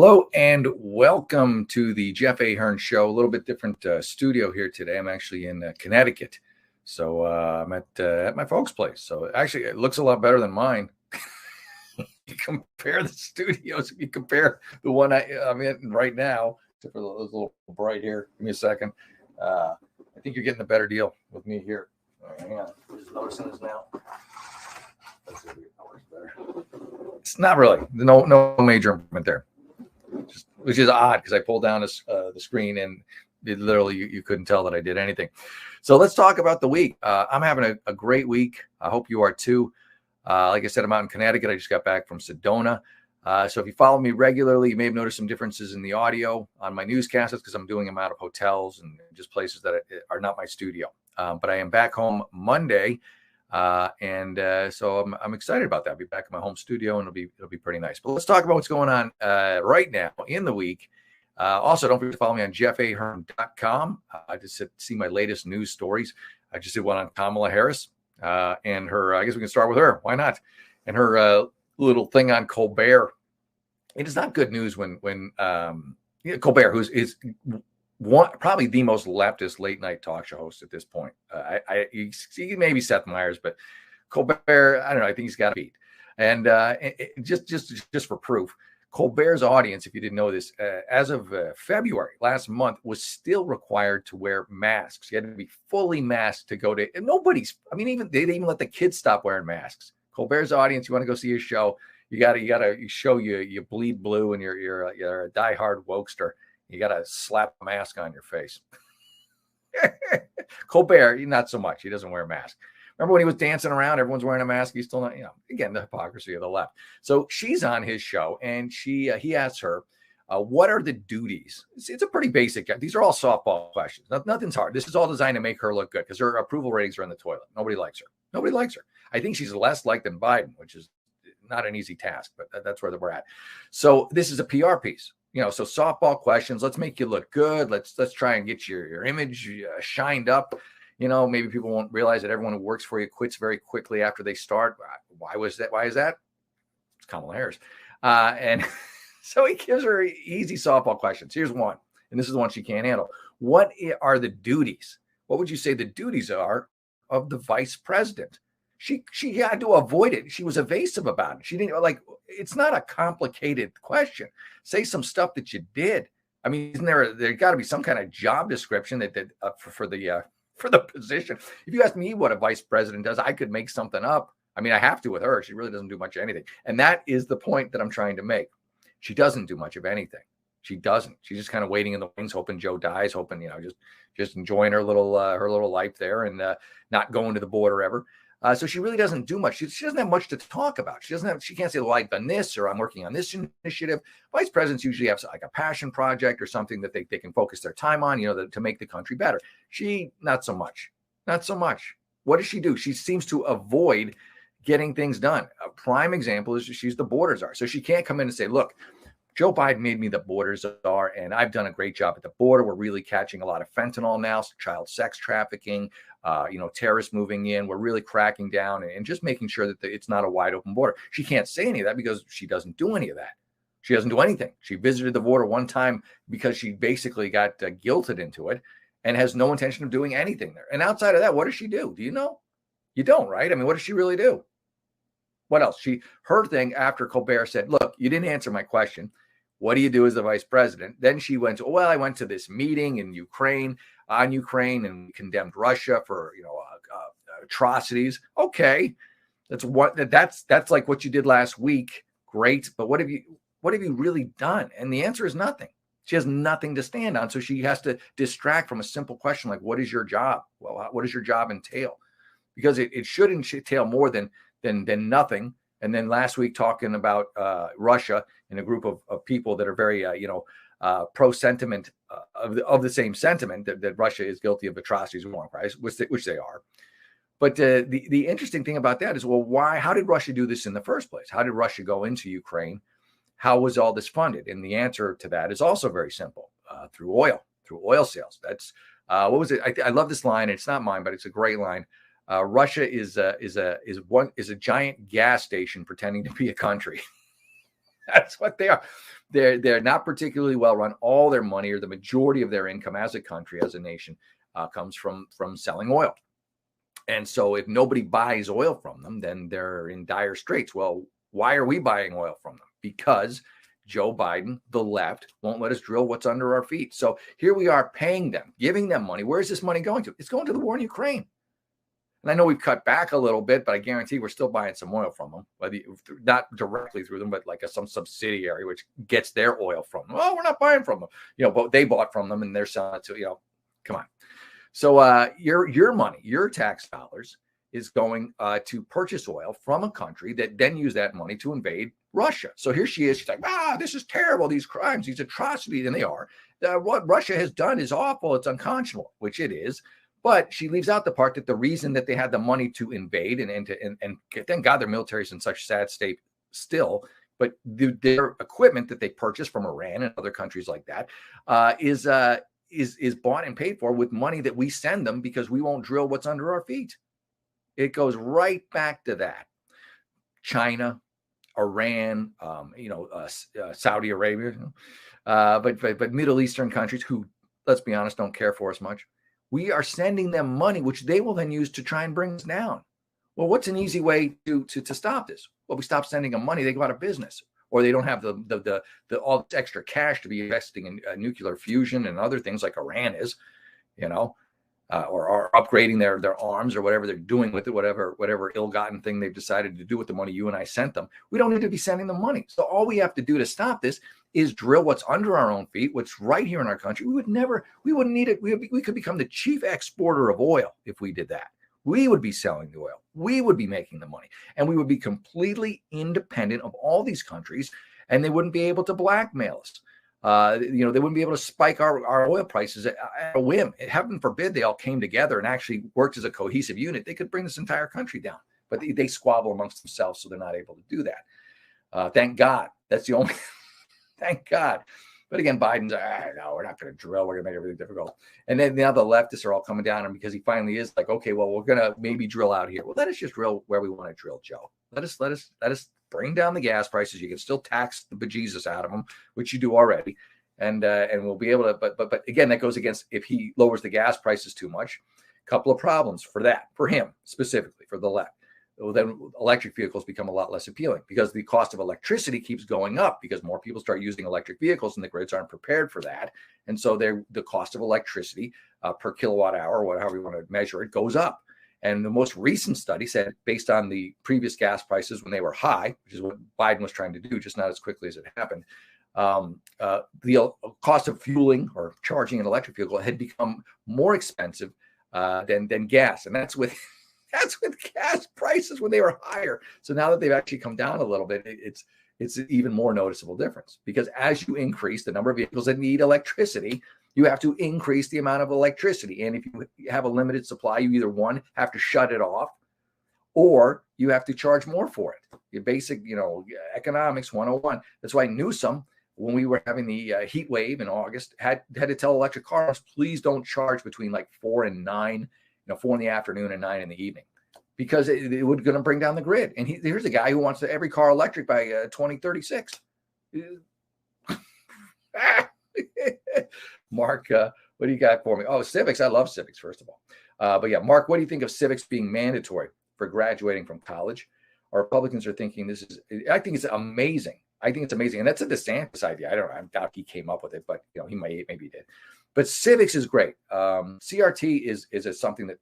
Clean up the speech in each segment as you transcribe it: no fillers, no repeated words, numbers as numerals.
Hello and welcome to the Jeff Ahern Show. A little bit different studio here today. I'm actually in Connecticut, so I'm at my folks' place. So actually, it looks a lot better than mine. You compare the studios. If you compare the one I'm in right now, except for those little bright here. Give me a second. I think you're getting a better deal with me here. Hang on, just noticing this now. Let's see if it works better. It's not really no major improvement there. Which is odd because I pulled down the screen and literally you couldn't tell that I did anything. So let's talk about the week. I'm having a great week. I hope you are too. Like I said, I'm out in Connecticut. I just got back from Sedona. So if you follow me regularly, you may have noticed some differences in the audio on my newscasts because I'm doing them out of hotels and just places that are not my studio. But I am back home Monday. So I'm excited about that. I'll be back in my home studio and it'll be pretty nice. But let's talk about what's going on right now in the week. Also, don't forget to follow me on jeffahern.com. I just see my latest news stories. I just did one on Kamala Harris and her. I guess we can start with her. Why not? And her little thing on Colbert. It is not good news when Colbert, who's probably the most leftist late night talk show host at this point. You see maybe Seth Meyers, but Colbert, I don't know. I think he's got a beat. And just for proof, Colbert's audience, if you didn't know this, as of February last month, was still required to wear masks. You had to be fully masked to go to. And they didn't even let the kids stop wearing masks. Colbert's audience, you want to go see his show, you gotta show you bleed blue and you're a diehard wokester. You got to slap a mask on your face. Colbert, not so much. He doesn't wear a mask. Remember when he was dancing around, everyone's wearing a mask. He's still not, again, the hypocrisy of the left. So she's on his show and he asks her, what are the duties? It's a pretty basic. These are all softball questions. Nothing's hard. This is all designed to make her look good because her approval ratings are in the toilet. Nobody likes her. I think she's less liked than Biden, which is not an easy task, but that's where we're at. So this is a PR piece. So softball questions, let's make you look good. Let's try and get your image shined up. Maybe people won't realize that everyone who works for you quits very quickly after they start. Why is that? It's Kamala Harris. And so he gives her easy softball questions. Here's one, and this is the one she can't handle. What are the duties? What would you say the duties are of the vice president? She had to avoid it. She was evasive about it. She didn't it's not a complicated question. Say some stuff that you did. I mean, isn't there got to be some kind of job description that for the position. If you ask me what a vice president does, I could make something up. I mean, I have to with her. She really doesn't do much of anything. And that is the point that I'm trying to make. She doesn't do much of anything. She doesn't. She's just kind of waiting in the wings, hoping Joe dies, hoping, just enjoying her little life there and not going to the border ever. So she really doesn't do much. She doesn't have much to talk about. She can't say, well, I've done this or I'm working on this initiative. Vice presidents usually have like a passion project or something that they can focus their time on, to make the country better. She, not so much. What does she do? She seems to avoid getting things done. A prime example is she's the border czar. So she can't come in and say, look, Joe Biden made me the border czar, and I've done a great job at the border. We're really catching a lot of fentanyl now, child sex trafficking, terrorists moving in. We're really cracking down and just making sure that it's not a wide open border. She can't say any of that because she doesn't do any of that. She doesn't do anything. She visited the border one time because she basically got guilted into it and has no intention of doing anything there. And outside of that, what does she do? Do you know? You don't, right? I mean, what does she really do? What else? Her thing after Colbert said, look, you didn't answer my question. What do you do as the vice president? Then she went, I went to this meeting in Ukraine and condemned Russia for, atrocities. Okay. That's like what you did last week. Great. But what have you really done? And the answer is nothing. She has nothing to stand on. So she has to distract from a simple question like, what is your job? Well, what does your job entail? Because it should entail more than nothing. And then last week talking about Russia and a group of people that are very, pro sentiment of the same sentiment that Russia is guilty of atrocities and war crimes, which they are. But the interesting thing about that is, well, how did Russia do this in the first place? How did Russia go into Ukraine? How was all this funded? And the answer to that is also very simple: through oil sales. That's what was it? I love this line. It's not mine, but it's a great line. Russia is a giant gas station pretending to be a country. That's what they are. They're not particularly well run. All their money, or the majority of their income as a country, as a nation, comes from selling oil. And so if nobody buys oil from them, then they're in dire straits. Well, why are we buying oil from them? Because Joe Biden, the left, won't let us drill what's under our feet. So here we are paying them, giving them money. Where's this money going to? It's going to the war in Ukraine. And I know we've cut back a little bit, but I guarantee we're still buying some oil from them, whether not directly through them, but like some subsidiary which gets their oil from them. Oh, we're not buying from them, but they bought from them and they're selling it to, come on. So your money, your tax dollars is going to purchase oil from a country that then use that money to invade Russia. So here she is. She's like, this is terrible. These crimes, these atrocities, and they are. What Russia has done is awful. It's unconscionable, which it is. But she leaves out the part that the reason that they had the money to invade and thank God their military is in such sad state still, but their equipment that they purchased from Iran and other countries like that is bought and paid for with money that we send them because we won't drill what's under our feet. It goes right back to that. China, Iran, Saudi Arabia, but Middle Eastern countries who, let's be honest, don't care for us much. We are sending them money, which they will then use to try and bring us down. Well, what's an easy way to stop this? Well, we stop sending them money, they go out of business, or they don't have the all this extra cash to be investing in nuclear fusion and other things like Iran is, or upgrading their arms or whatever they're doing with it, whatever ill-gotten thing they've decided to do with the money you and I sent them. We don't need to be sending them money. So all we have to do to stop this is drill what's under our own feet, what's right here in our country. We wouldn't need it. We could become the chief exporter of oil if we did that. We would be selling the oil. We would be making the money, and we would be completely independent of all these countries, and they wouldn't be able to blackmail us. They wouldn't be able to spike our oil prices at a whim. Heaven forbid they all came together and actually worked as a cohesive unit. They could bring this entire country down, but they squabble amongst themselves, so they're not able to do that. Thank God. That's the only. Thank God. But again, Biden's, no, we're not going to drill. We're going to make everything difficult. And then now the leftists are all coming down on him because he finally is like, okay, well, we're going to maybe drill out here. Well, let us just drill where we want to drill, Joe. Let us bring down the gas prices. You can still tax the bejesus out of them, which you do already. And we'll be able to, but again, that goes against, if he lowers the gas prices too much, a couple of problems for him specifically, for the left. Well, then electric vehicles become a lot less appealing because the cost of electricity keeps going up because more people start using electric vehicles and the grids aren't prepared for that. And so the cost of electricity per kilowatt hour, or however you want to measure it, goes up. And the most recent study said, based on the previous gas prices when they were high, which is what Biden was trying to do, just not as quickly as it happened, the cost of fueling or charging an electric vehicle had become more expensive than gas. And that's with gas prices when they were higher. So now that they've actually come down a little bit, it's an even more noticeable difference, because as you increase the number of vehicles that need electricity, you have to increase the amount of electricity. And if you have a limited supply, you either, one, have to shut it off, or you have to charge more for it. Your basic, economics 101. That's why Newsom, when we were having the heat wave in August, had to tell electric cars, please don't charge between like 4 and 9, 4 in the afternoon and 9 in the evening, because it was going to bring down the grid. And here's a guy who wants every car electric by 2036. Mark, what do you got for me? Oh, civics. I love civics, first of all. But yeah, Mark, what do you think of civics being mandatory for graduating from college? Our Republicans are thinking I think it's amazing. I think it's amazing. And that's a DeSantis idea. I don't know. I doubt he came up with it, but maybe he did. But civics is great. CRT is something that,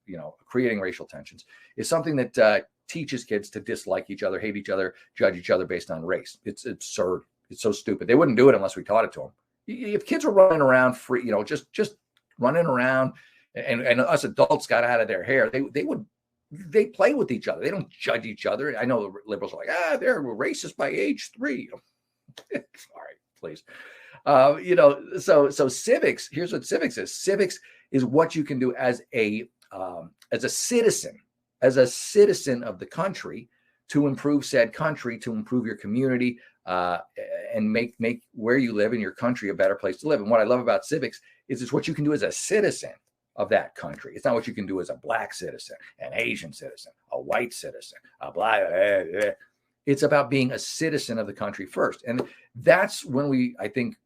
creating racial tensions is something that teaches kids to dislike each other, hate each other, judge each other based on race. It's absurd. It's so stupid. They wouldn't do it unless we taught it to them. If kids were running around free, just running around, and us adults got out of their hair, they play with each other. They don't judge each other. I know the liberals are like, they're racist by age 3. All right, please. So civics, here's what civics is. Civics is what you can do as a citizen of the country to improve said country, to improve your community, and make where you live in your country a better place to live. And what I love about civics is it's what you can do as a citizen of that country. It's not what you can do as a black citizen, an Asian citizen, a white citizen, a black. It's about being a citizen of the country first. And that's when we, I think,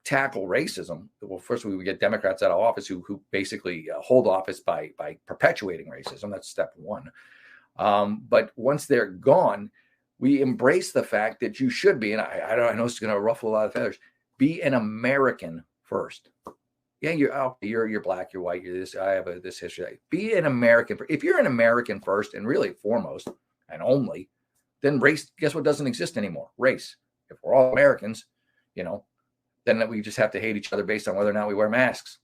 tackle racism. Well, first we get Democrats out of office who basically hold office by perpetuating racism. That's step one. But once they're gone, we embrace the fact that you should be, and I know it's going to ruffle a lot of feathers, be an American first. Yeah, you're black, you're white, you're this. I have this history. Be an American. If you're an American first and really foremost and only, then race, guess what doesn't exist anymore? Race. If we're all Americans, then we just have to hate each other based on whether or not we wear masks.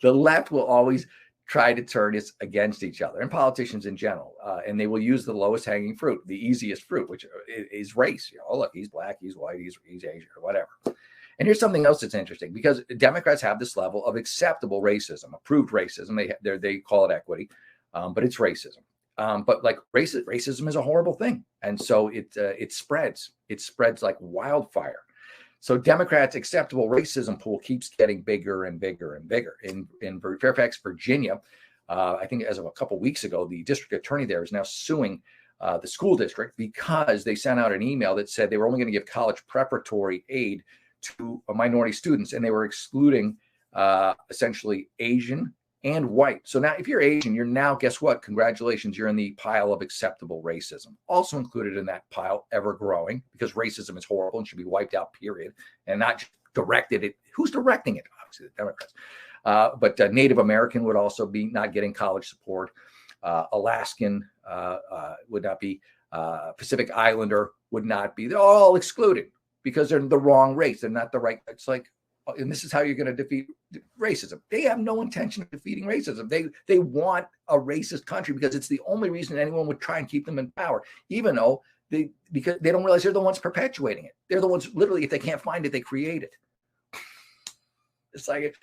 The left will always try to turn us against each other, and politicians in general, and they will use the lowest hanging fruit, the easiest fruit, which is race. Oh, look, he's black, he's white, he's Asian, or whatever. And here's something else that's interesting, because Democrats have this level of acceptable racism, approved racism. They call it equity, but it's racism. But like racism is a horrible thing, and so it spreads. It spreads like wildfire. So Democrats' acceptable racism pool keeps getting bigger and bigger and bigger. In Fairfax, Virginia, I think as of a couple weeks ago, the district attorney there is now suing the school district because they sent out an email that said they were only going to give college preparatory aid to minority students, and they were excluding essentially Asian and white. So now if you're Asian, you're now, guess what? Congratulations, you're in the pile of acceptable racism. Also included in that pile, ever growing, because racism is horrible and should be wiped out, period, and not just directed at who's directing it? Obviously, the Democrats. But Native American would also be not getting college support. Alaskan would not be. Pacific Islander would not be. They're all excluded because they're the wrong race. They're not the right. It's like, and this is how you're going to defeat racism. They have no intention of defeating racism. They want a racist country because it's the only reason anyone would try and keep them in power, even though because they don't realize they're the ones perpetuating it. They're the ones, literally, if they can't find it, they create it. It's like,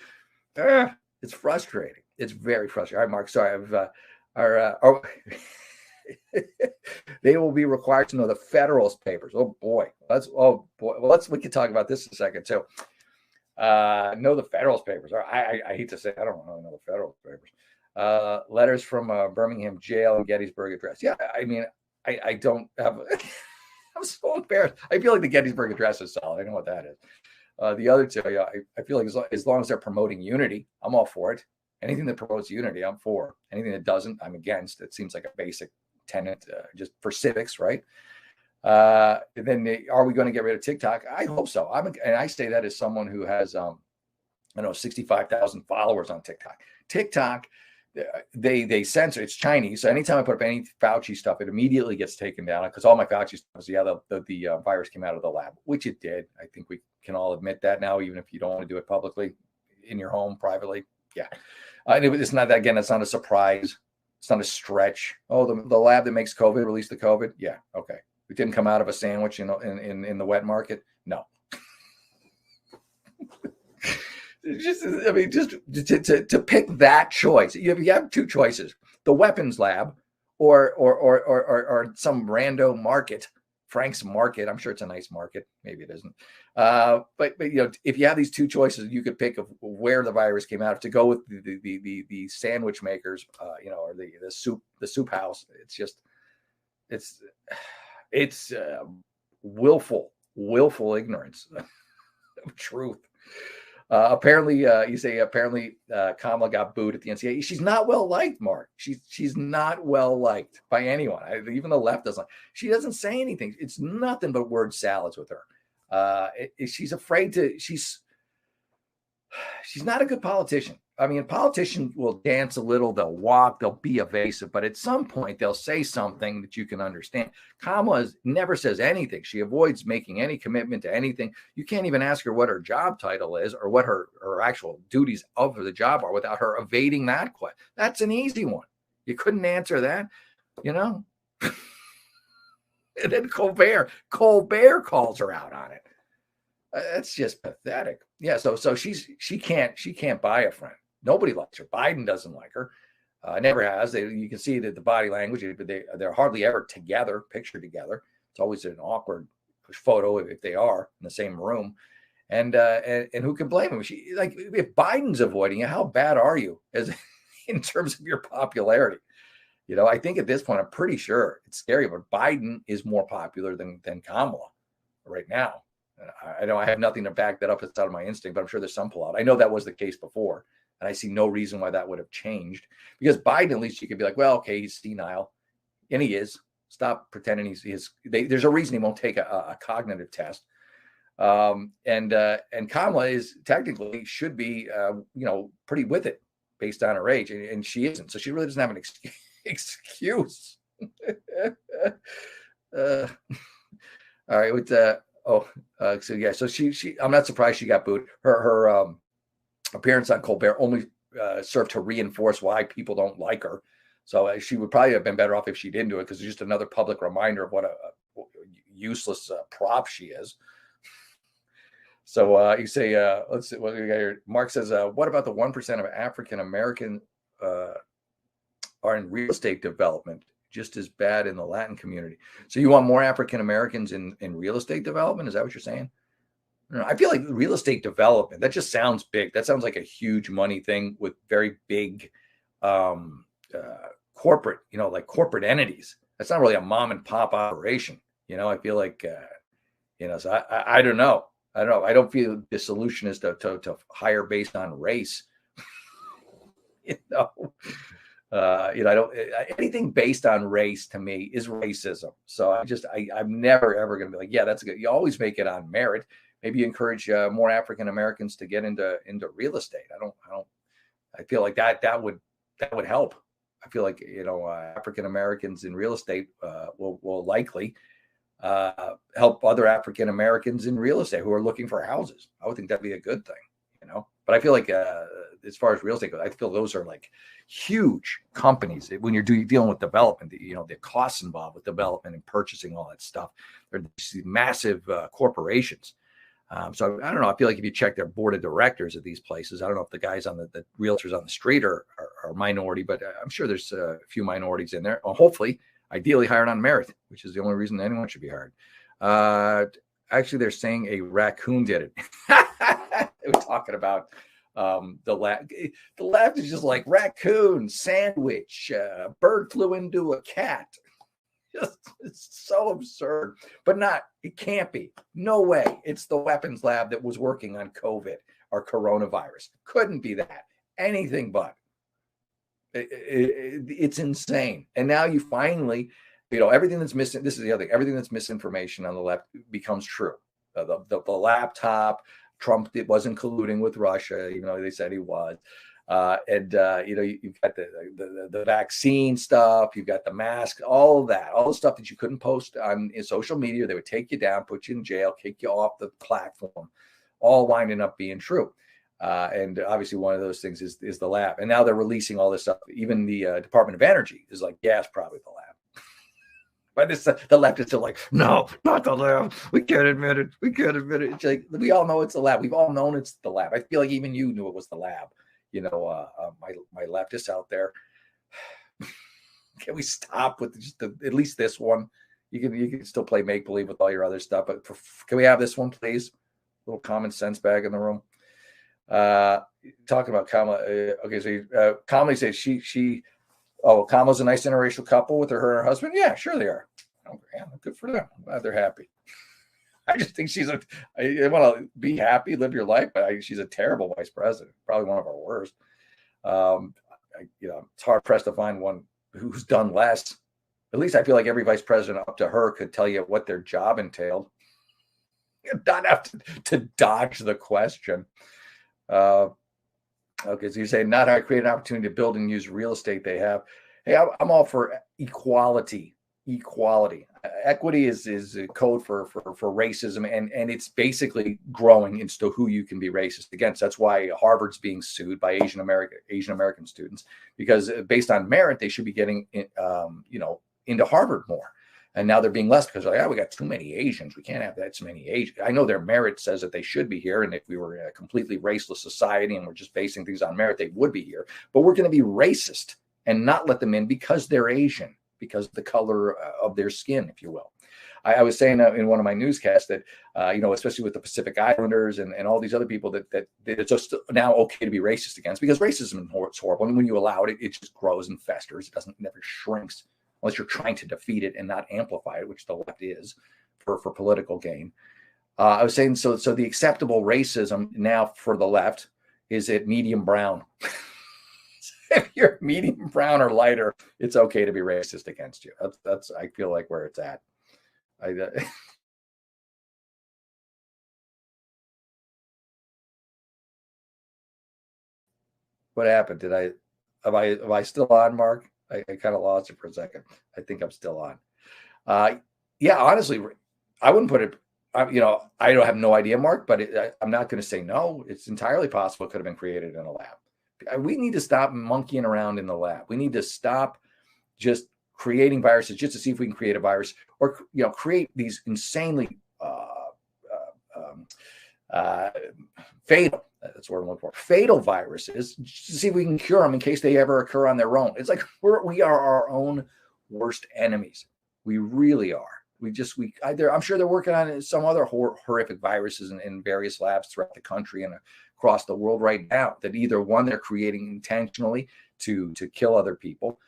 it's frustrating. It's very frustrating. All right, Mark, sorry. They will be required to know the Federalist Papers. Oh boy. Well, we can talk about this in a second too. Know the Federalist Papers. I hate to say, I don't really know the Federalist Papers. Letters from Birmingham jail and Gettysburg Address. Yeah, I mean, I don't have. I'm so embarrassed. I feel like the Gettysburg Address is solid. I know what that is. The other two, yeah, I feel like as long as they're promoting unity, I'm all for it. Anything that promotes unity, I'm for. Anything that doesn't, I'm against. It seems like a basic tenet just for civics, right? Then are we going to get rid of TikTok? I hope so. And I say that as someone who has, 65,000 followers on TikTok. TikTok, they censor. It's Chinese, so anytime I put up any Fauci stuff, it immediately gets taken down because all my Fauci stuff is the virus came out of the lab, which it did. I think we can all admit that now, even if you don't want to do it publicly, in your home privately. Yeah, it's not that. Again, it's not a surprise. It's not a stretch. Oh, the lab that makes COVID released the COVID. Yeah, okay. It didn't come out of a sandwich, in the wet market. No. just to pick that choice. You have two choices: the weapons lab, or some rando market, Frank's Market. I'm sure it's a nice market. Maybe it isn't. But if you have these two choices, you could pick of where the virus came out. To go with the sandwich makers, or the soup house. It's willful ignorance of truth. Apparently Kamala got booed at the NCAA. She's not well liked, Mark. She's not well liked by anyone. Even the left doesn't. She doesn't say anything. It's nothing but word salads with her. She's afraid to. She's not a good politician. I mean, politicians will dance a little, they'll walk, they'll be evasive, but at some point they'll say something that you can understand. Kamala never says anything. She avoids making any commitment to anything. You can't even ask her what her job title is or what her actual duties of the job are without her evading that question. That's an easy one. You couldn't answer that, And then Colbert calls her out on it. That's just pathetic. Yeah, so she can't buy a friend. Nobody likes her. Biden doesn't like her. Never has. You can see that the body language, but they're hardly ever together, pictured together. It's always an awkward photo if they are in the same room. And who can blame him? If Biden's avoiding you, how bad are you as in terms of your popularity? I think at this point, I'm pretty sure it's scary, but Biden is more popular than Kamala right now. I know I have nothing to back that up. It's out of my instinct, but I'm sure there's some pullout. I know that was the case before, and I see no reason why that would have changed, because Biden, at least you could be like, well, okay, he's senile, and he is. Stop pretending there's a reason he won't take a cognitive test. And Kamala is technically should be, pretty with it based on her age, and she isn't. So she really doesn't have an excuse. All right. So she, I'm not surprised she got booed. Her appearance on Colbert only served to reinforce why people don't like her. So she would probably have been better off if she didn't do it, because it's just another public reminder of what a useless prop she is. So you say, let's see what we got here. Mark says, what about the 1% of African American are in real estate development, just as bad in the Latin community? So you want more African Americans in real estate development? Is that what you're saying? I feel like real estate development, that just sounds big. That sounds like a huge money thing with very big corporate, like corporate entities. That's not really a mom and pop operation. I feel like, so I don't know. I don't feel the solution is to hire based on race. I don't, anything based on race to me is racism. So I'm never, ever going to be like, yeah, that's good. You always make it on merit. Maybe you encourage more African Americans to get into real estate. I feel like that would help. I feel like, African Americans in real estate will likely help other African Americans in real estate who are looking for houses. I would think that'd be a good thing, But I feel like as far as real estate goes, I feel those are like huge companies. When you're dealing with development, the costs involved with development and purchasing all that stuff, they're these massive corporations. So I don't know. I feel like if you check their board of directors at these places, I don't know if the guys on the realtors on the street are minority, but I'm sure there's a few minorities in there. Well, hopefully, ideally hired on merit, which is the only reason anyone should be hired. Actually, they're saying a raccoon did it. They were talking about the left. The left is just like raccoon, sandwich, bird flew into a cat. It's so absurd, but it can't be. No way. It's the weapons lab that was working on COVID or coronavirus. Couldn't be that. Anything but. It's insane. And now you finally, everything that's missing. This is the other thing. Everything that's misinformation on the left becomes true. The laptop, Trump wasn't colluding with Russia, even though they said he was. You've got the vaccine stuff, you've got the mask, all of that, all the stuff that you couldn't post on social media. They would take you down, put you in jail, kick you off the platform, all winding up being true. And obviously one of those things is the lab. And now they're releasing all this stuff. Even the Department of Energy is like, yeah, it's probably the lab. But the left is still like, no, not the lab. We can't admit it. We can't admit it. It's like, we all know it's the lab. We've all known it's the lab. I feel like even you knew it was the lab. My leftists out there. Can we stop with just at least this one? You can still play make believe with all your other stuff, but can we have this one, please? A little common sense bag in the room. Talking about Kamala. Okay, so Kamala says Kamala's a nice interracial couple with her and her husband. Yeah, sure they are. Oh, yeah, good for them. I'm glad they're happy. I just think I want to be happy, live your life, but she's a terrible vice president, probably one of our worst. It's hard pressed to find one who's done less. At least I feel like every vice president up to her could tell you what their job entailed. Not have to dodge the question. Okay, so you say not how to create an opportunity to build and use real estate they have. Hey, I'm all for equality. Equity is a code for racism, and it's basically growing into who you can be racist against. That's why Harvard's being sued by Asian American students, because based on merit they should be getting into Harvard more, and now they're being less because we got too many Asians. We can't have that many Asians. I know their merit says that they should be here, and if we were a completely raceless society and we're just basing things on merit, they would be here. But we're going to be racist and not let them in because they're Asian, because of the color of their skin, if you will. I was saying in one of my newscasts that, especially with the Pacific Islanders and all these other people that it's just now okay to be racist against, because racism is horrible. And when you allow it, it just grows and festers. It never shrinks unless you're trying to defeat it and not amplify it, which the left is for political gain. I was saying, so the acceptable racism now for the left is at medium brown. If you're medium brown or lighter, it's okay to be racist against you. That's I feel like where it's at. What happened? Am I still on, Mark? I kind of lost it for a second. I think I'm still on. Yeah, honestly, I wouldn't put it. I don't have no idea, Mark, but I'm not going to say no. It's entirely possible it could have been created in a lab. We need to stop monkeying around in the lab. We need to stop just creating viruses just to see if we can create a virus, or create these insanely fatal. That's what I'm looking for. Fatal viruses, just to see if we can cure them in case they ever occur on their own. It's like we are our own worst enemies. We really are. I'm sure they're working on some other horrific viruses in various labs throughout the country and across the world right now, that either one, they're creating intentionally to kill other people.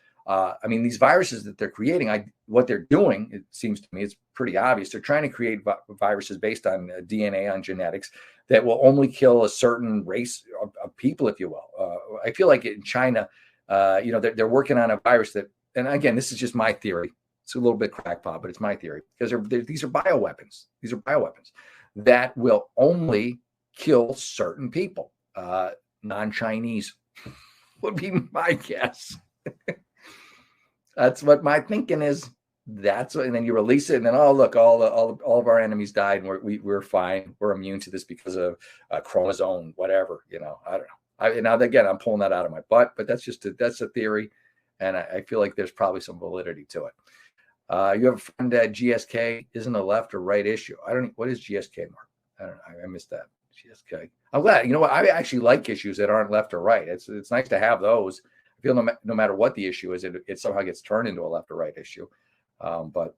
These viruses that they're creating, what they're doing, it seems to me, it's pretty obvious. They're trying to create viruses based on DNA, on genetics, that will only kill a certain race of people, if you will. I feel like in China, they're working on a virus that, and again, this is just my theory. It's a little bit crackpot, but it's my theory, because these are bioweapons. These are bioweapons that will only kill certain people. Non-Chinese would be my guess. That's what my thinking is. And then you release it, and then look, all of our enemies died, and we're fine. We're immune to this because of chromosome, whatever. I don't know. Now again, I'm pulling that out of my butt, but that's a theory, and I feel like there's probably some validity to it. You have a friend at GSK isn't a left or right issue. What is GSK, Mark? I don't know. I missed that. GSK. I'm glad. You know what? I actually like issues that aren't left or right. It's nice to have those. I feel no matter what the issue is, it somehow gets turned into a left or right issue. But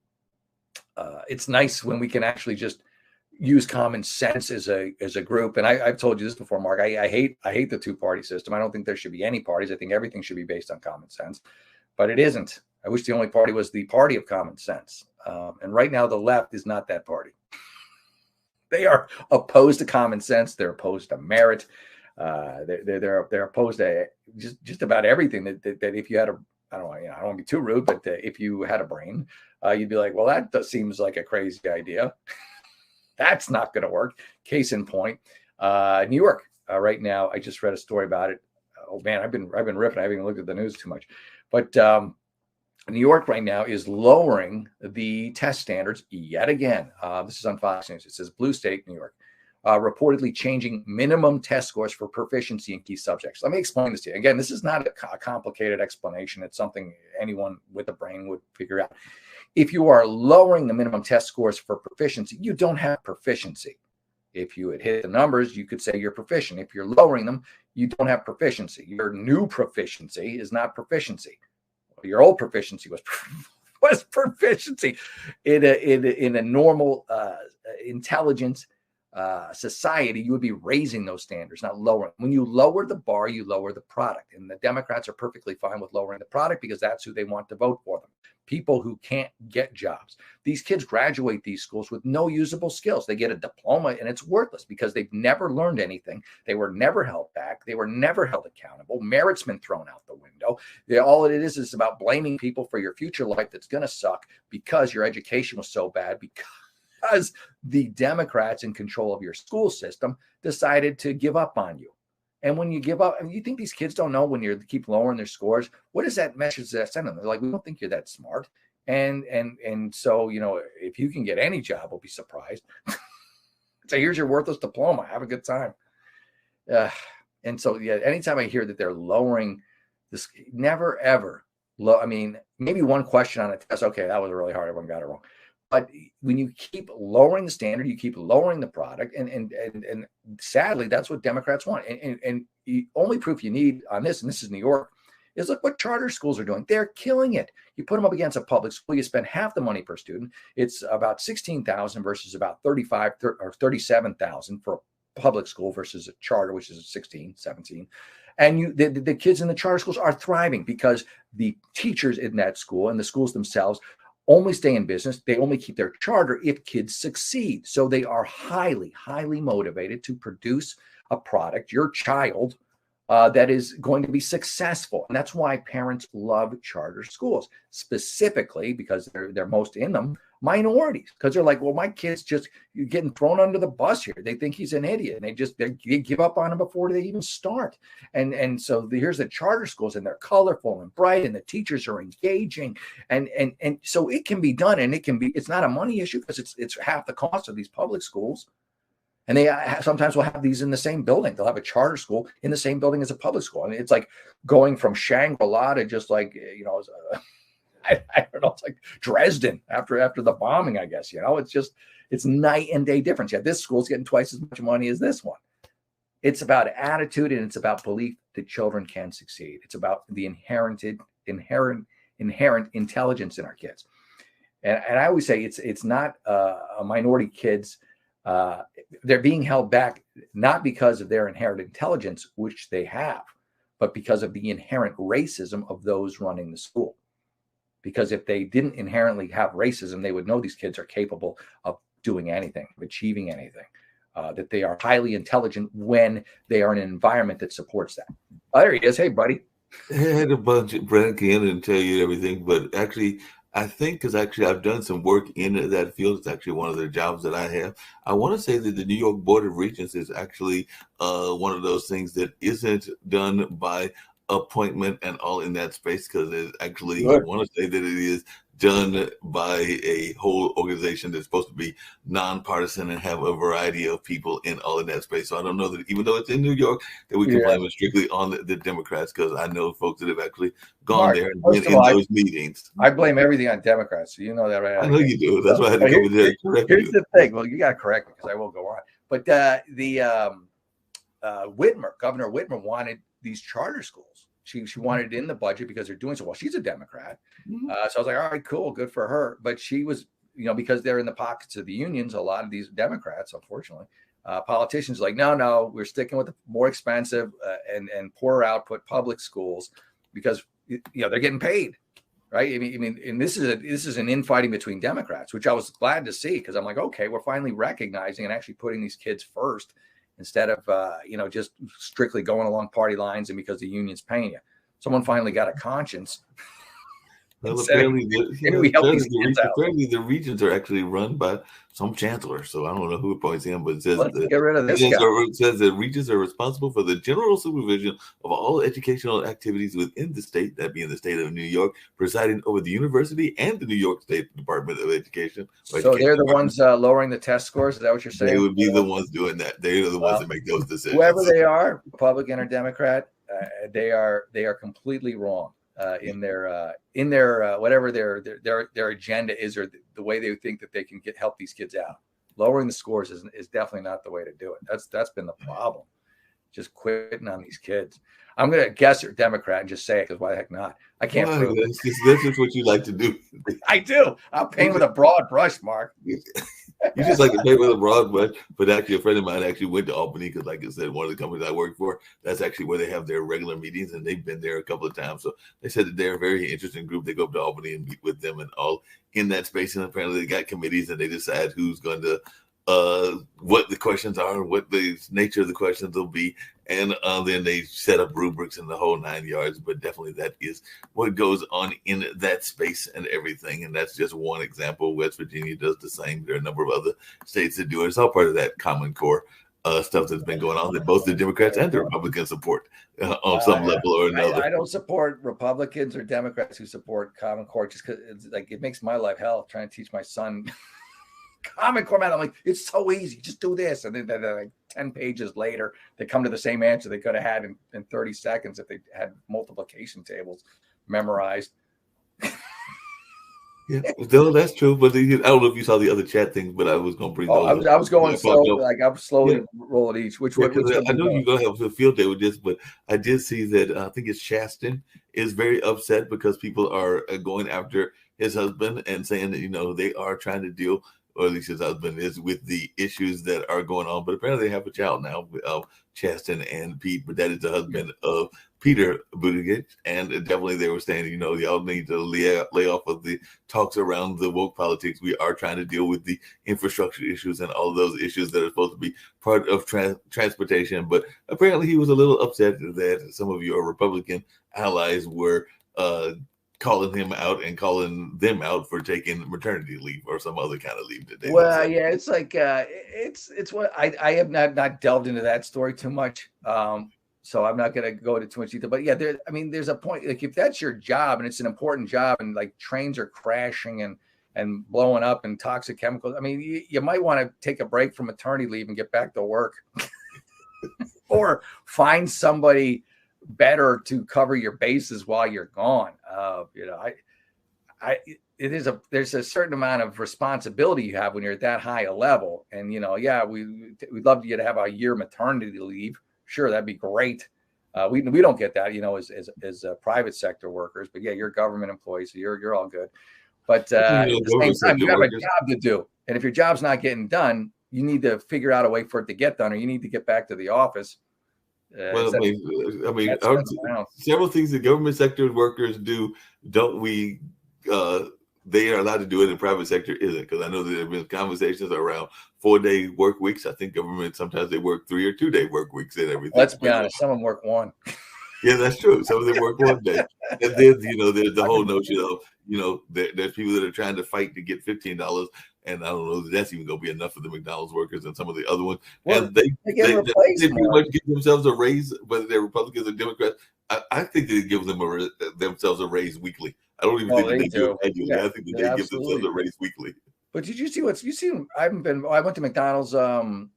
it's nice when we can actually just use common sense as a group. And I've told you this before, Mark. I hate the two-party system. I don't think there should be any parties. I think everything should be based on common sense, but it isn't. I wish the only party was the party of common sense. And right now, the left is not that party. They are opposed to common sense. They're opposed to merit. They're opposed to just about everything. That if you had I don't want to be too rude, but if you had a brain, you'd be like, well, that seems like a crazy idea. That's not going to work. Case in point, New York right now. I just read a story about it. Oh man, I've been ripping. I haven't even looked at the news too much, but New York right now is lowering the test standards yet again. This is on Fox News. It says Blue State, New York, reportedly changing minimum test scores for proficiency in key subjects. Let me explain this to you. Again, this is not a complicated explanation. It's something anyone with a brain would figure out. If you are lowering the minimum test scores for proficiency, you don't have proficiency. If you had hit the numbers, you could say you're proficient. If you're lowering them, you don't have proficiency. Your new proficiency is not proficiency. Your old proficiency was proficiency in a normal intelligent society. You would be raising those standards, not lowering. When you lower the bar, you lower the product. And the Democrats are perfectly fine with lowering the product because that's who they want to vote for them. People who can't get jobs. These kids graduate these schools with no usable skills. They get a diploma and it's worthless because they've never learned anything. They were never held back. They were never held accountable. Merit's been thrown out the window. All it is about blaming people for your future life that's going to suck because your education was so bad, because the Democrats in control of your school system decided to give up on you. And when you give up, you think these kids don't know when you keep lowering their scores? What is that message that send them? They're like, we don't think you're that smart. And so, if you can get any job, we'll be surprised. So here's your worthless diploma. Have a good time. And so, yeah, anytime I hear that they're lowering this, never, ever low. Maybe one question on a test. Okay, that was really hard. Everyone got it wrong. But when you keep lowering the standard, you keep lowering the product, and sadly, that's what Democrats want. And the only proof you need on this, and this is New York, is look what charter schools are doing. They're killing it. You put them up against a public school, you spend half the money per student. It's about 16,000 versus about 35 or 37,000 for a public school versus a charter, which is 16, 17. And the kids in the charter schools are thriving because the teachers in that school and the schools themselves only stay in business. They only keep their charter if kids succeed. So they are highly, highly motivated to produce a product, your child, that is going to be successful. And that's why parents love charter schools, specifically because they're most in them minorities, because they're like, well, my kid's just getting thrown under the bus here. They think he's an idiot, and they give up on him before they even start. And so here's the charter schools, and they're colorful and bright, and the teachers are engaging, and so it can be done, and it's not a money issue because it's half the cost of these public schools. And they sometimes will have these in the same building. They'll have a charter school in the same building as a public school. And it's like going from Shangri-La to just like, I don't know, it's like Dresden after the bombing, I guess. It's night and day difference. Yeah, this school's getting twice as much money as this one. It's about attitude, and it's about belief that children can succeed. It's about the inherent intelligence in our kids. And I always say it's not a minority kids. They're being held back not because of their inherent intelligence, which they have, but because of the inherent racism of those running the school. Because if they didn't inherently have racism, they would know these kids are capable of doing anything, of achieving anything, that they are highly intelligent when they are in an environment that supports that. Oh, there he is. Hey, buddy. I had a bunch of Brent came in and tell you everything, but actually, I think because I've done some work in that field. It's actually one of the jobs that I have. I want to say that the New York Board of Regents is actually one of those things that isn't done by appointment and all in that space, because it's actually, I want to say that it is done by a whole organization that's supposed to be nonpartisan and have a variety of people in all in that space. So I don't know that even though it's in New York, that we can blame it strictly on the Democrats, because I know folks that have actually gone there and been in those meetings. I blame everything on Democrats. So you know that, right? I know you do. That's why I had to come in there and correct you. Here's the thing. Well, you got to correct me because I will go on. But Governor Whitmer wanted these charter schools. She wanted it in the budget because they're doing so well. She's a Democrat. So I was like, all right, cool, good for her. But she was, because they're in the pockets of the unions, a lot of these Democrats, unfortunately, politicians like, no, we're sticking with the more expensive and poorer output public schools because, they're getting paid. Right. I mean, and this is an infighting between Democrats, which I was glad to see, because I'm like, OK, we're finally recognizing and actually putting these kids first instead of, just strictly going along party lines and because the union's paying you. Someone finally got a conscience. Well, apparently the regions are actually run by some chancellor. So I don't know who appoints him, but it says get rid of this guy. It says that regions are responsible for the general supervision of all educational activities within the state, that being the state of New York, presiding over the university and the New York State Department of Education. So they're the ones lowering the test scores. Is that what you're saying? They would be the ones doing that. They are the ones that make those decisions. Whoever they are, Republican or Democrat, they are completely wrong. In their whatever their agenda is, or the way they think that they can help these kids out. Lowering the scores is definitely not the way to do it. That's been the problem. Just quitting on these kids. I'm gonna guess they're Democrat and just say it, because why the heck not? I can't prove it. This is what you like to do. I do. I'm painting with a broad brush, Mark. You just like to paint with a broad brush, but actually a friend of mine actually went to Albany, because like I said, one of the companies I work for, that's actually where they have their regular meetings, and they've been there a couple of times. So they said that they're a very interesting group. They go up to Albany and meet with them and all in that space, and apparently they got committees and they decide who's going to what the questions are, what the nature of the questions will be, and then they set up rubrics in the whole 9 yards. But definitely that is what goes on in that space and everything, and that's just one example. West Virginia does the same. There are a number of other states that do it. It's all part of that Common Core stuff that's been going on that both the Democrats and the Republicans support on some level or another. I don't support Republicans or Democrats who support Common Core, just because it makes my life hell trying to teach my son Common Core, man. I'm like, it's so easy. Just do this. And then like 10 pages later, they come to the same answer they could have had in 30 seconds if they had multiplication tables memorized. Yeah, no, that's true. But I don't know if you saw the other chat things, but I was going to bring Oh, those up. I was going That popped slow, up. like I'm Yeah, slowly rolling each. Which yeah, one? Which because one I you know doing? you're going to have a field day with this, but I did see that I think it's Shaston is very upset because people are going after his husband and saying that, they are trying to deal, or at least his husband is, with the issues that are going on. But apparently they have a child now of Chaston and Pete, but that is the Yeah. husband of Peter Buttigieg. And definitely they were saying, y'all need to lay off of the talks around the woke politics. We are trying to deal with the infrastructure issues and all of those issues that are supposed to be part of transportation. But apparently he was a little upset that some of your Republican allies were calling him out and calling them out for taking maternity leave or some other kind of leave that they would Well, say. yeah, it's like it's what I have not delved into that story too much. So I'm not gonna go into too much detail. But yeah, there's a point, like if that's your job and it's an important job and like trains are crashing and blowing up and toxic chemicals, I mean, you might want to take a break from maternity leave and get back to work. Or find somebody better to cover your bases while you're gone. There's a certain amount of responsibility you have when you're at that high a level. And yeah, we'd love you to have a year maternity leave. Sure, that'd be great. We don't get that, as private sector workers. But yeah, you're government employees, so you're all good. But at the same time, you have a job to do, and if your job's not getting done, you need to figure out a way for it to get done, or you need to get back to the office. Well, several things the government sector workers do, don't we? They are allowed to do it in private sector, isn't? Because I know that there have been conversations around 4-day work weeks. I think government sometimes they work 3 or 2-day work weeks and everything. Let's be honest, some of them work one. Yeah, that's true. Some of them work one day. And then, there's the whole notion of, there's people that are trying to fight to get $15. And I don't know that that's even going to be enough for the McDonald's workers and some of the other ones. Well, and they pretty much give themselves a raise, whether they're Republicans or Democrats. I think they give themselves a raise weekly. I don't even think they do it annually. Yeah, I think that they give themselves a raise weekly. But did you see I went to McDonald's a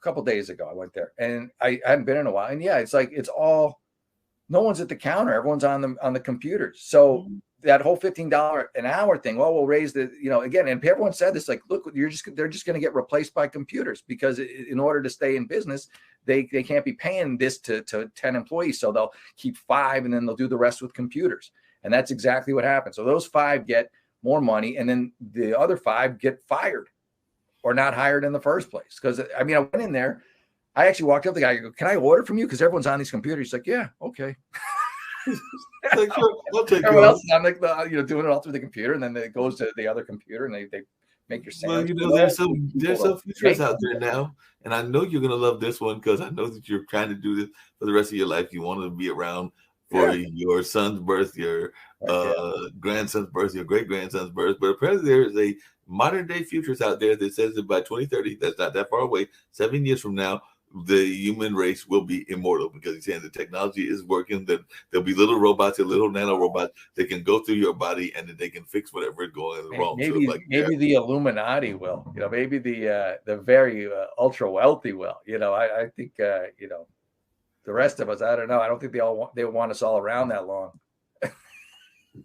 couple days ago. I went there and I hadn't been in a while. And yeah, it's like no one's at the counter. Everyone's on the computers. So that whole $15 an hour thing, well, we'll raise the, again, and everyone said this, like, look, they're just going to get replaced by computers because in order to stay in business, they can't be paying this to 10 employees. So they'll keep 5 and then they'll do the rest with computers. And that's exactly what happened. So those 5 get more money and then the other 5 get fired or not hired in the first place. Because I went in there, I actually walked up to the guy, I go, can I order from you? Because everyone's on these computers. He's like, yeah, okay. Like, sure, I'll take everyone else is on doing it all through the computer, and then it goes to the other computer, and they make your sandwich. Well, there's some futurists out there now, and I know you're gonna love this one because I know that you're trying to do this for the rest of your life. You want to be around for your son's birth, your grandson's birth, your great grandson's birth. But apparently, there is a modern day futurist out there that says that by 2030, that's not that far away, 7 years from now, the human race will be immortal because he's saying the technology is working, that there'll be little robots and little nano robots that can go through your body and that they can fix whatever is going wrong. Maybe the Illuminati will, maybe the very ultra wealthy will, I think, the rest of us, I don't know. I don't think they want us all around that long.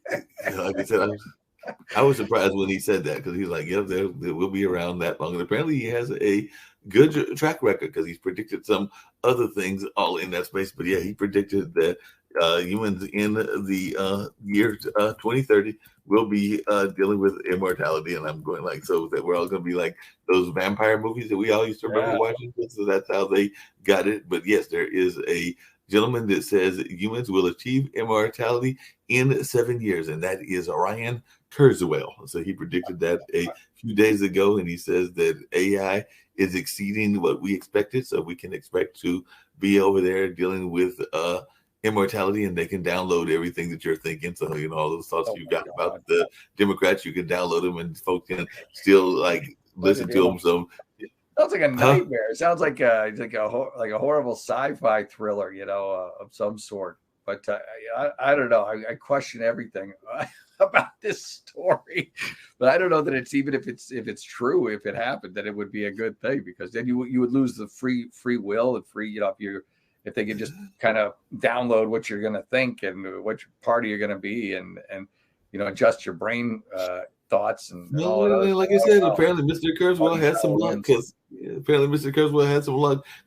Like I said, I was surprised when he said that because he's like, yeah, they will be around that long. And apparently he has a good track record because he's predicted some other things all in that space. But yeah, he predicted that humans in the year 2030 will be dealing with immortality. And I'm going like, so that we're all going to be like those vampire movies that we all used to remember watching. So that's how they got it. But yes, there is a gentleman that says humans will achieve immortality in 7 years, and that is Ryan Kurzweil. So he predicted that a few days ago, and he says that AI is exceeding what we expected, so we can expect to be over there dealing with immortality, and they can download everything that you're thinking. So all those thoughts you got about the Democrats, you can download them, and folks can still like listen to them. So. Sounds like a nightmare. It sounds like a horrible sci-fi thriller, of some sort. But I don't know. I question everything about this story, but I don't know that it's even if it's true, if it happened, that it would be a good thing because then you would lose the free will and free if they could just kind of download what you're going to think and which party you're going to be and adjust your brain thoughts and No, all that other like stuff. I said, apparently Mr. Kurzweil had some luck Wins.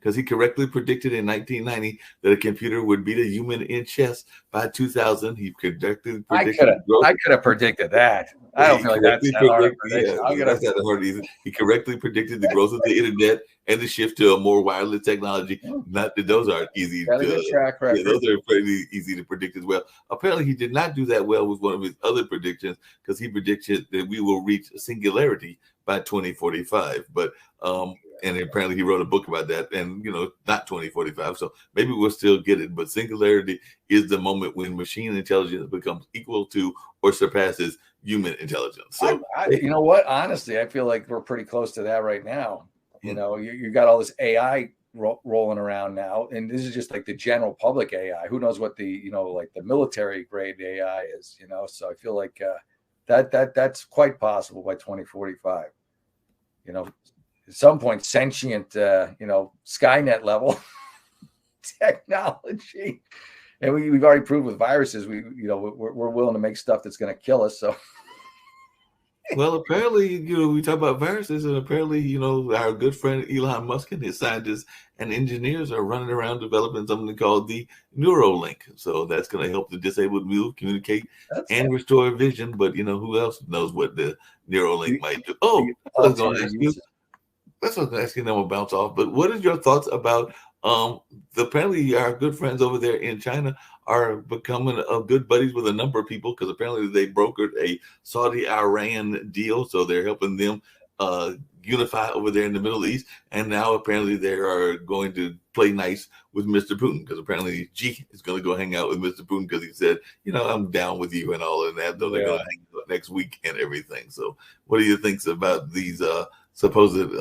because he correctly predicted in 1990 that a computer would beat a human in chess by 2000. He correctly predicted I could have predicted that. I don't feel like that's that hard of prediction. That's not hard either. He correctly predicted the growth of the internet and the shift to a more wireless technology. Not that those aren't easy. Got a good track record. Yeah, those are pretty easy to predict as well. Apparently, he did not do that well with one of his other predictions because he predicted that we will reach singularity by 2045. But and apparently he wrote a book about that, and not 2045. So maybe we'll still get it. But singularity is the moment when machine intelligence becomes equal to or surpasses human intelligence. So you know what? Honestly, I feel like we're pretty close to that right now. You got all this AI rolling around now, and this is just like the general public AI. Who knows what the like the military grade AI is? So I feel like that's quite possible by 2045. At some point, sentient, Skynet level technology, and we've already proved with viruses, we're willing to make stuff that's going to kill us. So, well, apparently, we talk about viruses, and apparently, our good friend Elon Musk and his scientists and engineers are running around developing something called the Neuralink. So that's going to help the disabled move, communicate, and restore vision. But who else knows what the Neuralink might do? Oh, I was going to ask you. That's what I'm asking them to bounce off. But what is your thoughts about apparently our good friends over there in China are becoming good buddies with a number of people because apparently they brokered a Saudi-Iran deal. So they're helping them unify over there in the Middle East. And now apparently they are going to play nice with Mr. Putin because apparently Xi is going to go hang out with Mr. Putin because he said, I'm down with you and all of that. Though they're going to hang out next week and everything. So what do you think about these supposed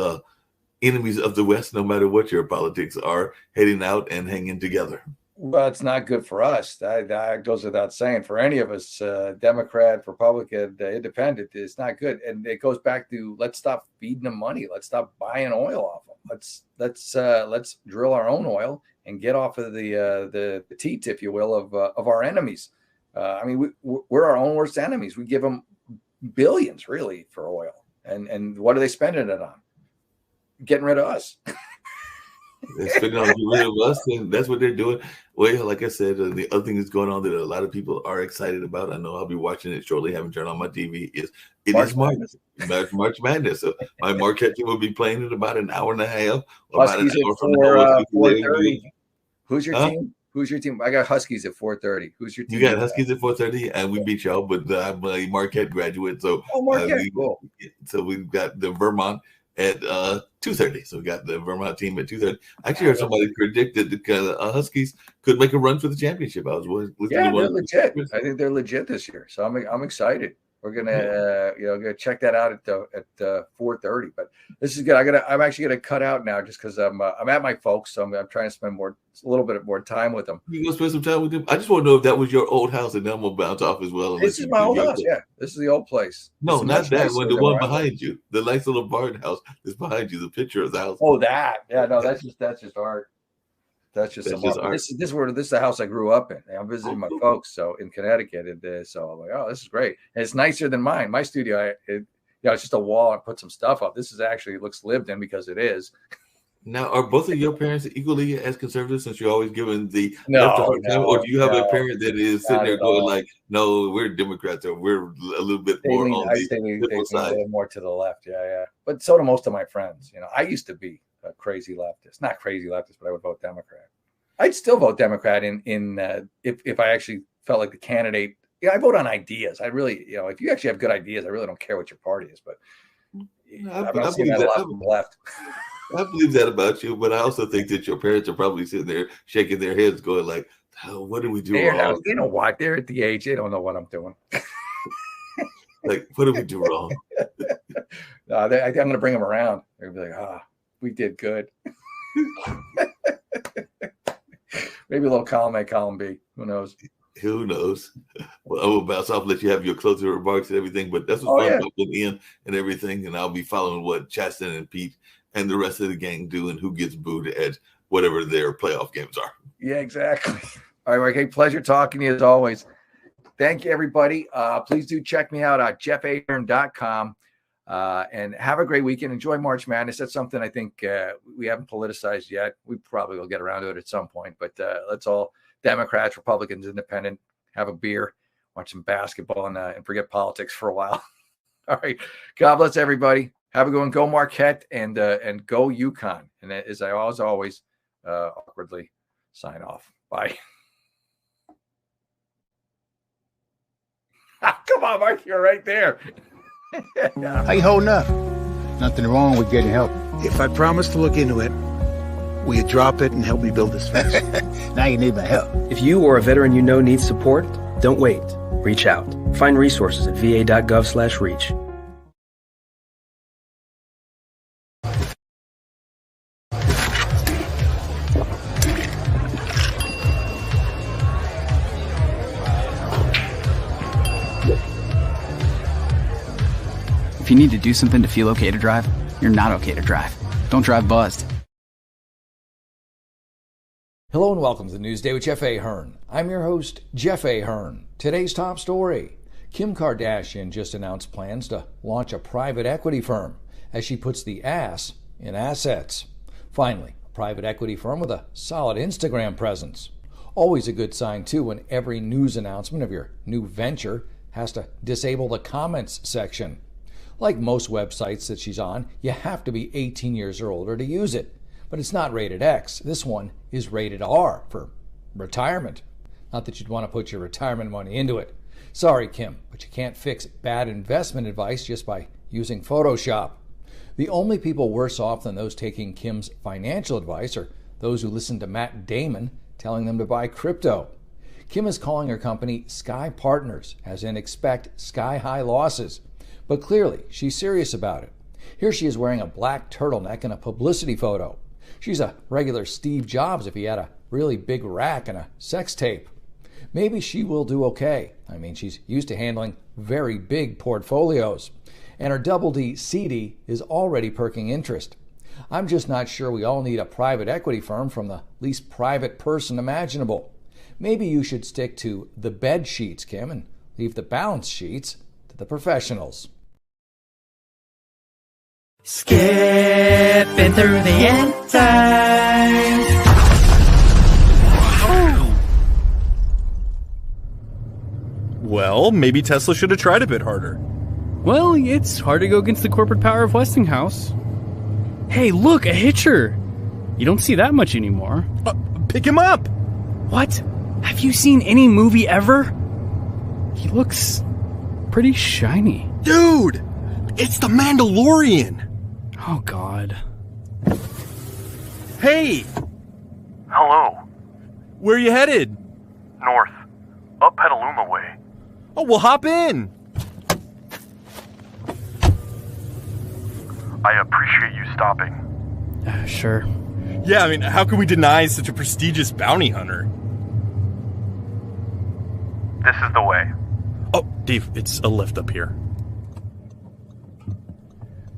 enemies of the West, no matter what your politics are, heading out and hanging together? Well, it's not good for us. That goes without saying. For any of us, Democrat, Republican, Independent, it's not good. And it goes back to let's stop feeding them money. Let's stop buying oil off them. Let's drill our own oil and get off of the teat, if you will, of our enemies. We're our own worst enemies. We give them billions, really, for oil. And what are they spending it on? Getting rid of us. They're spending on getting rid of us, and that's what they're doing. Well, like I said, the other thing that's going on that a lot of people are excited about, I know I'll be watching it shortly, haven't turned on my TV, is March Madness. So my Marquette team will be playing in about an hour and a half. Huskies at 4:30. Who's your team? Who's your team? I got Huskies at 4:30. Who's your team? You got Huskies at 4:30, and we beat y'all, but I'm a Marquette graduate, so Marquette, cool. So we've got the Vermont at 2:30. So we got the Vermont team at 2:30. I actually heard somebody predicted the Huskies could make a run for the championship. I was listening to they're legit. I think they're legit this year, so I'm excited. We're gonna check that out at 4:30. But this is good. I'm actually gonna cut out now just because I'm at my folks, so I'm trying to spend a little bit more time with them. You gonna spend some time with them? I just want to know if that was your old house, and then I'm gonna bounce off as well. This is my old house. Yeah, this is the old place. No, not that one. The one behind you, the nice little barn house that's behind you. The picture of the house. Oh, that. Yeah, no, that's just art. That's just art. This is the house I grew up in. I'm visiting my folks, so in Connecticut, and so I'm like, oh, this is great. And it's nicer than mine. My studio, it's just a wall. I put some stuff up. This is actually looks lived in because it is. Now, are both of your parents equally as conservative since you're always given the or do you have a parent that is sitting there going like, no, we're Democrats or we're a little bit more on the liberal side? More to the left, yeah. But so do most of my friends. I used to be a crazy leftist, not crazy leftist, but I would vote Democrat. I'd still vote Democrat if I actually felt like the candidate. I vote on ideas. I really, if you actually have good ideas, I really don't care what your party is. But I believe that a lot from the left. I believe that about you, but I also think that your parents are probably sitting there shaking their heads, going like, oh, "What do we do wrong?" You know what? They're at the age they don't know what I'm doing. Like, what do we do wrong? I'm going to bring them around. They're going to be like, we did good. Maybe a little column A, column B. Who knows? Who knows? Well, I'm about to let you have your closing remarks and everything, but that's what's fun jumping in and everything. And I'll be following what Chasten and Pete and the rest of the gang do and who gets booed at whatever their playoff games are. Yeah, exactly. All right, Mike. Hey, pleasure talking to you as always. Thank you, everybody. Please do check me out at jeffahern.com. And have a great weekend. Enjoy March Madness. That's something I think we haven't politicized yet. We probably will get around to it at some point. But let's all, Democrats, Republicans, Independent, have a beer, watch some basketball, and forget politics for a while. All right. God bless everybody. Have a good one. Go Marquette and go UConn. And as I always awkwardly sign off. Bye. Come on, Mark. You're right there. How you holding up? Nothing wrong with getting help. If I promise to look into it, will you drop it and help me build this fence? Now you need my help. If you or a veteran you know needs support, don't wait. Reach out. Find resources at va.gov/reach. If you need to do something to feel okay to drive, you're not okay to drive. Don't drive buzzed. Hello and welcome to the Newsday with Jeff Ahern. I'm your host, Jeff Ahern. Today's top story. Kim Kardashian just announced plans to launch a private equity firm as she puts the ass in assets. Finally, a private equity firm with a solid Instagram presence. Always a good sign, too, when every news announcement of your new venture has to disable the comments section. Like most websites that she's on, you have to be 18 years or older to use it. But it's not rated X. This one is rated R for retirement. Not that you'd want to put your retirement money into it. Sorry, Kim, but you can't fix bad investment advice just by using Photoshop. The only people worse off than those taking Kim's financial advice are those who listen to Matt Damon telling them to buy crypto. Kim is calling her company Sky Partners, as in expect sky-high losses. But clearly, she's serious about it. Here she is wearing a black turtleneck in a publicity photo. She's a regular Steve Jobs if he had a really big rack and a sex tape. Maybe she will do okay. I mean, she's used to handling very big portfolios. And her Double D CD is already perking interest. I'm just not sure we all need a private equity firm from the least private person imaginable. Maybe you should stick to the bed sheets, Kim, and leave the balance sheets to the professionals. Skipping through the enzymes. Well, maybe Tesla should have tried a bit harder. Well, it's hard to go against the corporate power of Westinghouse. Hey, look, a hitcher! You don't see that much anymore. Pick him up! What? Have you seen any movie ever? He looks pretty shiny. Dude! It's the Mandalorian! Oh, God. Hey! Hello. Where are you headed? North. Up Petaluma way. Oh, well, hop in! I appreciate you stopping. Sure. Yeah, I mean, how can we deny such a prestigious bounty hunter? This is the way. Oh, Dave, it's a lift up here.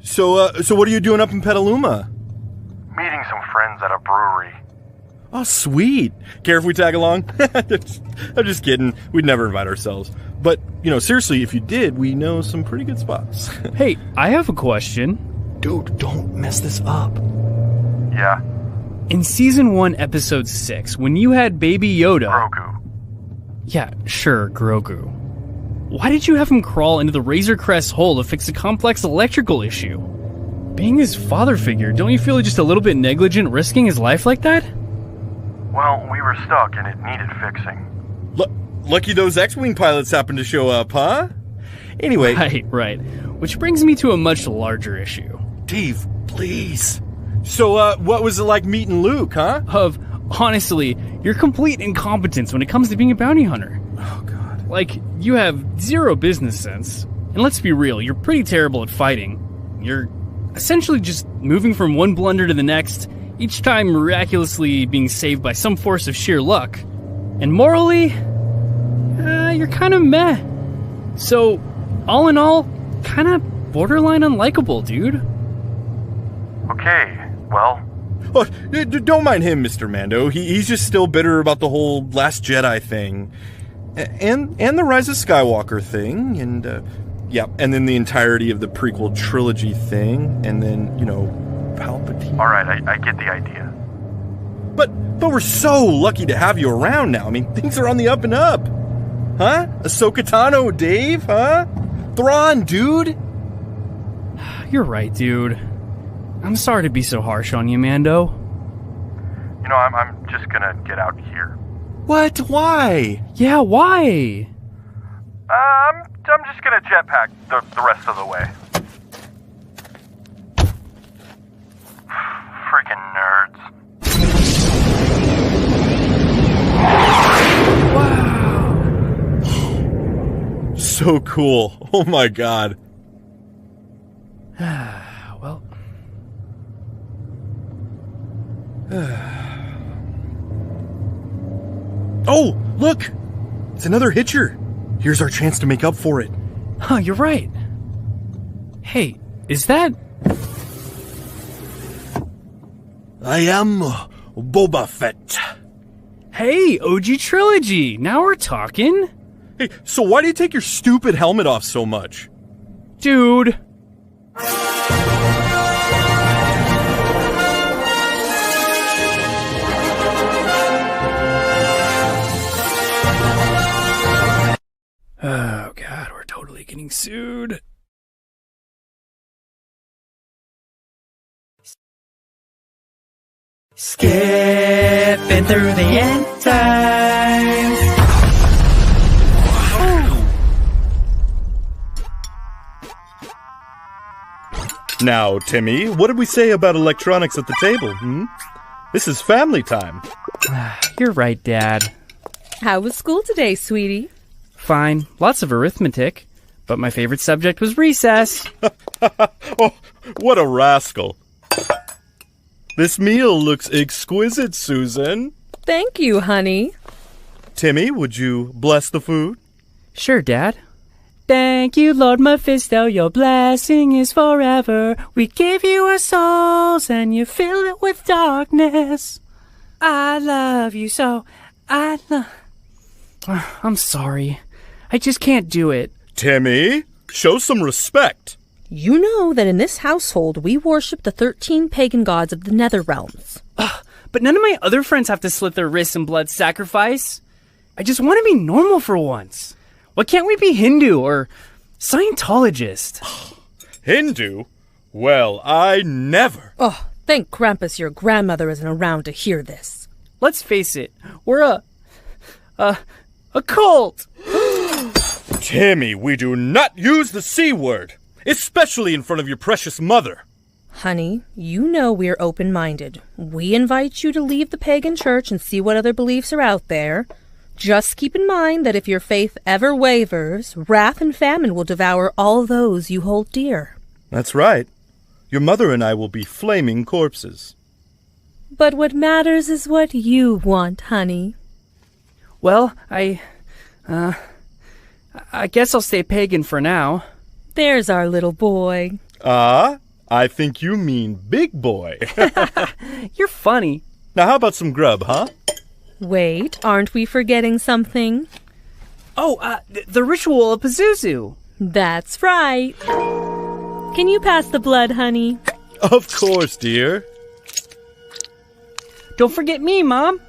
So what are you doing up in Petaluma? Meeting some friends at a brewery. Oh, sweet. Care if we tag along? I'm just kidding. We'd never invite ourselves. But, seriously, if you did, we know some pretty good spots. Hey, I have a question. Dude, don't mess this up. Yeah? In Season 1, Episode 6, when you had Baby Yoda... Grogu. Yeah, sure, Grogu. Why did you have him crawl into the Razor Crest hole to fix a complex electrical issue? Being his father figure, don't you feel just a little bit negligent risking his life like that? Well, we were stuck and it needed fixing. Lucky those X-Wing pilots happened to show up, huh? Anyway... Right. Which brings me to a much larger issue. Dave, please. So, what was it like meeting Luke, huh? Honestly, your complete incompetence when it comes to being a bounty hunter. Oh, God. Like, you have zero business sense. And let's be real, you're pretty terrible at fighting. You're essentially just moving from one blunder to the next, each time miraculously being saved by some force of sheer luck. And morally, you're kind of meh. So, all in all, kind of borderline unlikable, dude. Okay, well... Oh, don't mind him, Mr. Mando. He's just still bitter about the whole Last Jedi thing. And the Rise of Skywalker thing, and and then the entirety of the prequel trilogy thing, and then, Palpatine. All right, I get the idea. But we're so lucky to have you around now. I mean, things are on the up and up. Huh? Ahsoka Tano, Dave, huh? Thrawn, dude. You're right, dude. I'm sorry to be so harsh on you, Mando. I'm just gonna get out here. What? Why? Yeah, why? I'm just gonna jetpack the rest of the way. Freaking nerds. Wow. So cool. Oh my god. Well. Oh, look! It's another hitcher. Here's our chance to make up for it. Huh, you're right. Hey, is that... I am Boba Fett. Hey, OG Trilogy, now we're talking. Hey, so why do you take your stupid helmet off so much? Dude. Oh, God, we're totally getting sued. Skipping through the end times. Now, Timmy, what did we say about electronics at the table, This is family time. You're right, Dad. How was school today, sweetie? Fine. Lots of arithmetic. But my favorite subject was recess. Oh, what a rascal. This meal looks exquisite, Susan. Thank you, honey. Timmy, would you bless the food? Sure, Dad. Thank you, Lord Mephisto, your blessing is forever. We give you our souls and you fill it with darkness. I love you so. I'm sorry. I just can't do it. Timmy, show some respect. You know that in this household we worship the 13 pagan gods of the nether realms. But none of my other friends have to slit their wrists in blood sacrifice. I just want to be normal for once. Why can't we be Hindu or Scientologist? Hindu? Well, I never. Oh, thank Krampus your grandmother isn't around to hear this. Let's face it, we're a cult. Timmy, we do not use the C word, especially in front of your precious mother. Honey, you know we're open-minded. We invite you to leave the pagan church and see what other beliefs are out there. Just keep in mind that if your faith ever wavers, wrath and famine will devour all those you hold dear. That's right. Your mother and I will be flaming corpses. But what matters is what you want, honey. Well, I guess I'll stay pagan for now. There's our little boy. I think you mean big boy. You're funny. Now how about some grub, huh? Wait, aren't we forgetting something? Oh, the ritual of Pazuzu. That's right. Can you pass the blood, honey? Of course, dear. Don't forget me, Mom.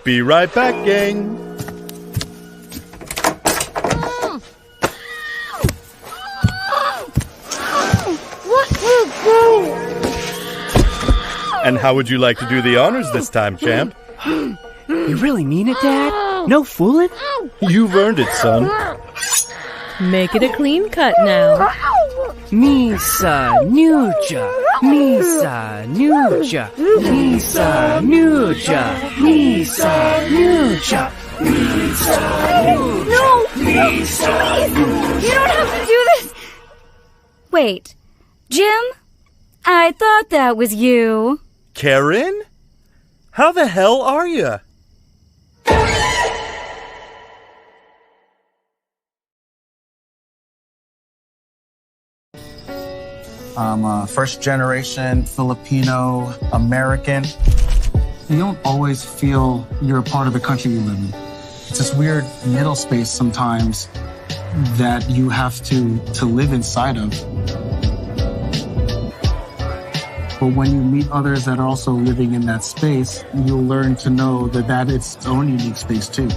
Be right back, gang. And how would you like to do the honors this time, champ? You really mean it, Dad? No fooling? You've earned it, son. Make it a clean cut now. Misa Nuja, Misa Nuja, Misa Nuja, Misa Nuja, Misa Nuja. No! Misa Nuja. You don't have to do this! Wait, Jim? I thought that was you. Karen? How the hell are you? I'm a first-generation Filipino-American. You don't always feel you're a part of the country you live in. It's this weird middle space sometimes that you have to live inside of. But when you meet others that are also living in that space, you'll learn to know that it's its own unique space too.